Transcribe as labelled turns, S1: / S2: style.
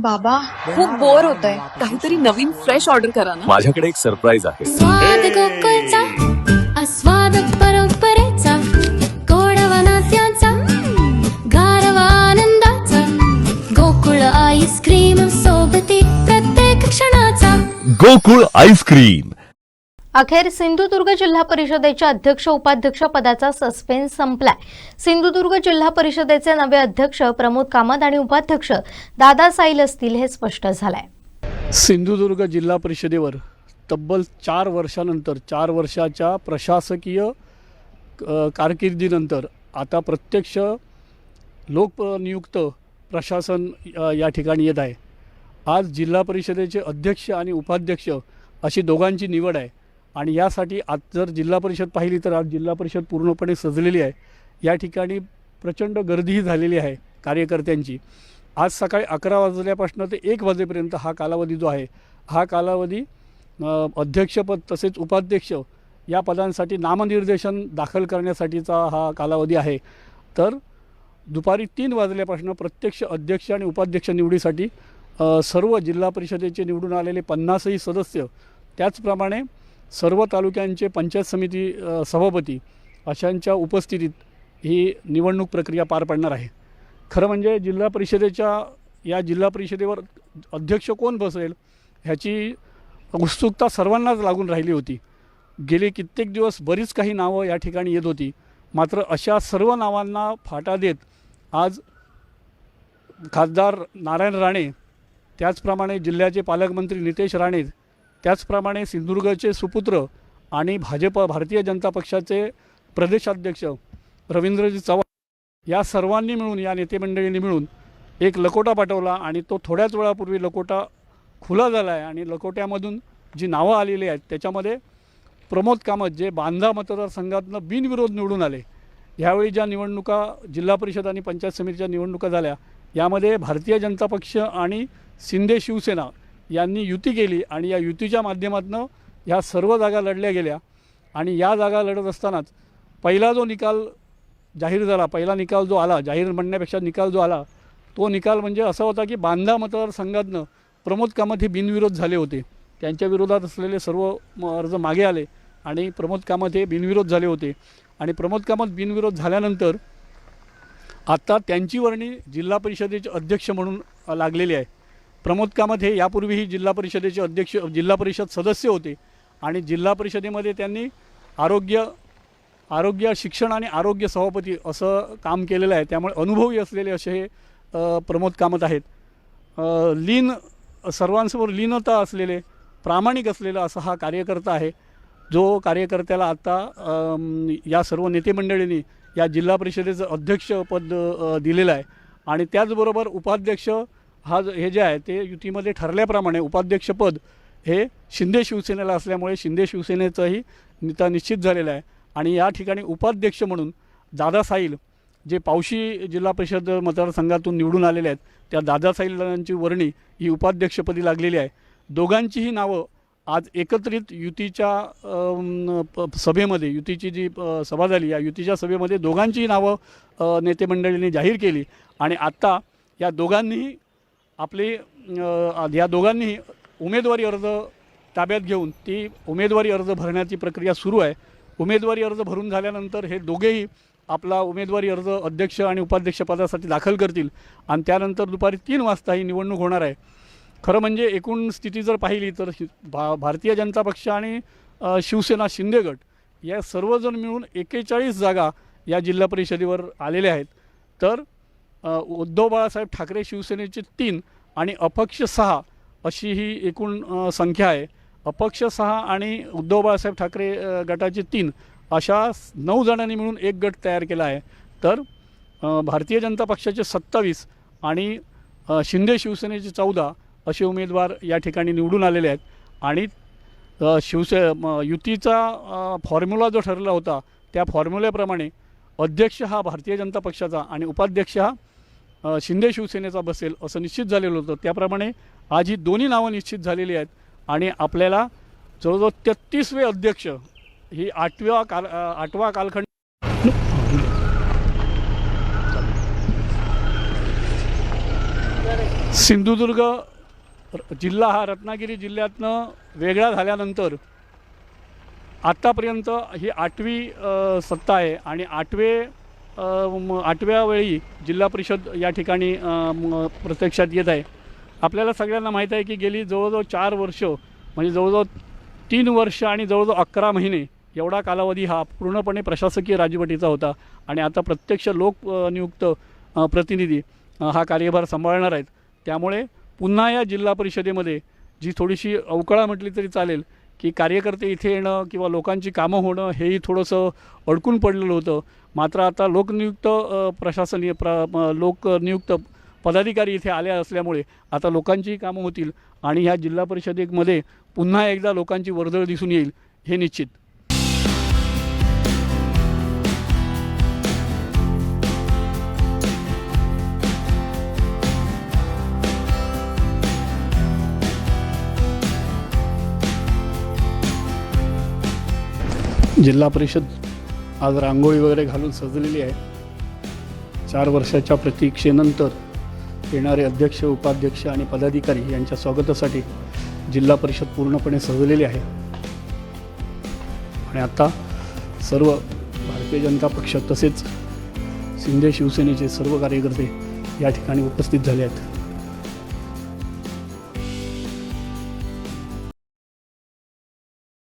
S1: बाबा खूप बोर होतंय, काहीतरी नवीन फ्रेश ऑर्डर करा ना.
S2: माझ्याकडे एक सरप्राईज आहे.
S3: स्वाद गोकुळचा आस्वाद परंपरेचा गोडवा नात्याचा गारवा आनंदाचा गोकुळ आईस्क्रीम सोबती प्रत्येक क्षणाचा
S2: गोकुळ आईस्क्रीम.
S4: अखेर सिंधुदुर्ग जिल्हा परिषदेच्या अध्यक्ष उपाध्यक्ष पदाचा सस्पेन्स संपलाय. सिंधुदुर्ग जिल्हा परिषदेचे नवे अध्यक्ष प्रमोद कामत आणि उपाध्यक्ष दादा साईल असतील हे स्पष्ट झालंय.
S5: सिंधुदुर्ग जिल्हा परिषदेवर तब्बल 4 वर्षानंतर 4 वर्षाच्या प्रशासकीय कारकिर्दीनंतर आता प्रत्यक्ष लोकनियुक्त प्रशासन या ठिकाणी येत आहे. आज जिल्हा परिषदेचे अध्यक्ष आणि उपाध्यक्ष अशी दोघांची निवड आहे आणि यासाठी आज जर जिल्हा परिषद पाहिली तर आज जिल्हा परिषद पूर्णपणे सजलेली आहे. या ठिकाणी प्रचंड गर्दीही झालेली आहे कार्यकर्त्यांची. आज सकाळी 11 वाजल्यापासून ते 1 वाजेपर्यंत हा कालावधी जो आहे हा कालावधी अध्यक्षपद तसेच उपाध्यक्ष या पदांसाठी नामनिर्देशन दाखल करण्यासाठीचा हा कालावधी आहे. तर दुपारी 3 वाजल्यापासून प्रत्यक्ष अध्यक्ष आणि उपाध्यक्ष निवडीसाठी सर्व जिल्हा परिषदेचे निवडून आलेले 50ही सदस्य त्याचप्रमाणे सर्व तालुक्यांचे पंचायत समिती सभापती अशांच्या उपस्थितीत ही निवडणूक प्रक्रिया पार पडणार आहे. खरं म्हणजे जिल्हा परिषदेच्या या जिल्हा परिषदेवर अध्यक्ष कोण बसेल ह्याची उत्सुकता सर्वांनाच लागून राहिली होती. गेले कित्येक दिवस बरीच काही नावं या ठिकाणी येत होती. मात्र अशा सर्व नावांना फाटा देत आज खासदार नारायण राणे, त्याचप्रमाणे जिल्ह्याचे पालकमंत्री नितेश राणे, त्याचप्रमाणे सिंधुदुर्गचे सुपुत्र आणि भारतीय जनता पक्षाचे प्रदेशाध्यक्ष रवींद्रजी चव्हाण या सर्वांनी मिळून या नेतेमंडळींनी मिळून एक लकोटा पाठवला आणि तो थोड्याच वेळापूर्वी लकोटा खुला झाला आहे. आणि लकोट्यामधून जी नावं आलेली आहेत त्याच्यामध्ये प्रमोद कामत जे बांधा मतदारसंघातनं बिनविरोध निवडून आले. ह्यावेळी ज्या निवडणुका जिल्हा परिषद आणि पंचायत समितीच्या निवडणुका झाल्या यामध्ये भारतीय जनता पक्ष आणि शिंदे शिवसेना यांनी युती केली आणि या युतीच्या माध्यमातून ह्या सर्व जागा लढल्या गेल्या. आणि या जागा लढत असतानाच पहिला जो निकाल जाहीर झाला, पहिला निकाल जो आला, जाहीर म्हणण्यापेक्षा निकाल जो आला तो निकाल म्हणजे असा होता की बांधा मतदारसंघातनं प्रमोद कामत हे बिनविरोध झाले होते. त्यांच्या विरोधात असलेले सर्व अर्ज मागे आले आणि प्रमोद कामत हे बिनविरोध झाले होते. आणि प्रमोद कामत बिनविरोध झाल्यानंतर आता त्यांची वर्णी जिल्हा परिषदेचे अध्यक्ष म्हणून लागलेली आहे. प्रमोद कामत हे यापूर्वीही जिल्हा परिषदेचे अध्यक्ष, जिल्हा परिषद सदस्य होते आणि जिल्हा परिषदेमध्ये त्यांनी आरोग्य शिक्षण आणि आरोग्य सभापती असं काम केलेलं आहे. त्यामुळे अनुभवी असलेले असे हे प्रमोद कामत आहेत. सर्वांसमोर लीनता असलेले, प्रामाणिक असलेला असा हा कार्यकर्ता आहे जो कार्यकर्त्याला आता या सर्व नेतेमंडळींनी या जिल्हा परिषदेचं अध्यक्षपद दिलेलं आहे. आणि त्याचबरोबर उपाध्यक्ष हे जे आहे ते युतीमध्ये ठरल्याप्रमाणे उपाध्यक्षपद हे शिंदे शिवसेनेला असल्यामुळे शिंदे शिवसेनेचंही नेता निश्चित झालेला आहे. आणि या ठिकाणी उपाध्यक्ष म्हणून दादा साईल जे पावशी जिल्हा परिषद मतदारसंघातून निवडून आलेले आहेत त्या दादा साईलांची वर्णी ही उपाध्यक्षपदी लागलेली आहे. दोघांचीही नावं आज एकत्रित युतीच्या सभेमध्ये, युतीची जी सभा झाली या युतीच्या सभेमध्ये दोघांचीही नावं नेतेमंडळींनी जाहीर केली. आणि आत्ता या दोघांनीही उमेदवारी अर्ज ताब्यात घेऊन ती उमेदवारी अर्ज भरण्याची प्रक्रिया सुरू आहे. उमेदवारी अर्ज भरून झाल्यानंतर हे दोघेही आपला उमेदवारी अर्ज अध्यक्ष आणि उपाध्यक्षपदासाठी दाखल करतील आणि त्यानंतर दुपारी 3 वाजता ही निवडणूक होणार आहे. खरं म्हणजे एकूण स्थिती जर पाहिली तर भारतीय जनता पक्ष आणि शिवसेना शिंदे गट या सर्वजण मिळून 41 जागा या जिल्हा परिषदेवर आलेल्या आहेत. तर उद्धव बाळासाहेब ठाकरे शिवसेनेचे 3 आणि अपक्ष 6 अशी ही एकूण संख्या आहे. अपक्ष 6 आणि उद्धव बाळासाहेब ठाकरे गटाचे 3 अशा 9 जणांनी मिळून एक गट तयार केला आहे. तर भारतीय जनता पक्षाचे 27 आणि शिंदे शिवसेनेचे 14 असे उमेदवार या ठिकाणी निवडून आलेले आहेत. आणि युतीचा फॉर्म्युला जो ठरला होता त्या फॉर्म्युल्याप्रमाणे अध्यक्ष हा भारतीय जनता पक्षाचा आणि उपाध्यक्ष हा शिंदे शिवसेनेचा बसेल असं निश्चित झालेलं होतं. त्याप्रमाणे आज ही दोन्ही नावं निश्चित झालेली आहेत आणि आपल्याला जवळजवळ 33वे अध्यक्ष ही 8वा कालखंड सिंधुदुर्ग जिल्हा हा रत्नागिरी जिल्ह्यातनं वेगळा झाल्यानंतर आत्तापर्यंत ही 8वी सत्ता आहे आणि 8व्या वेळी जिल्हा परिषद या ठिकाणी प्रत्यक्षात येत आहे. आपल्याला सगळ्यांना माहीत आहे की गेली जवळजवळ 4 वर्ष म्हणजे जवळजवळ 3 वर्ष आणि जवळजवळ 11 महिने एवढा कालावधी हा पूर्णपणे प्रशासकीय राजवटीचा होता आणि आता प्रत्यक्ष लोकनियुक्त प्रतिनिधी हा कार्यभार सांभाळणार आहेत. त्यामुळे पुन्हा या जिल्हा परिषदेमध्ये जी थोडीशी अवकळा म्हटली तरी चालेल की कार्यकर्ते इथे येणं किंवा लोकांची कामं होणं हेही थोडंसं अडकून पडलेलं होतं. मात्र आता लोकनियुक्त लोकनियुक्त पदाधिकारी इथे आले असल्यामुळे आता लोकांची कामं होतील आणि ह्या जिल्हा परिषदेमध्ये पुन्हा एकदा लोकांची वर्दळ दिसून येईल हे निश्चित. जिल्हा परिषद आज रांगोळी वगैरे घालून सजलेली आहे. 4 वर्षाच्या प्रतीक्षेनंतर येणारे अध्यक्ष, उपाध्यक्ष आणि पदाधिकारी यांच्या स्वागतासाठी जिल्हा परिषद पूर्णपणे सजलेली आहे आणि आता सर्व भारतीय जनता पक्ष तसेच शिंदे शिवसेनेचे सर्व कार्यकर्ते या ठिकाणी उपस्थित झाले आहेत.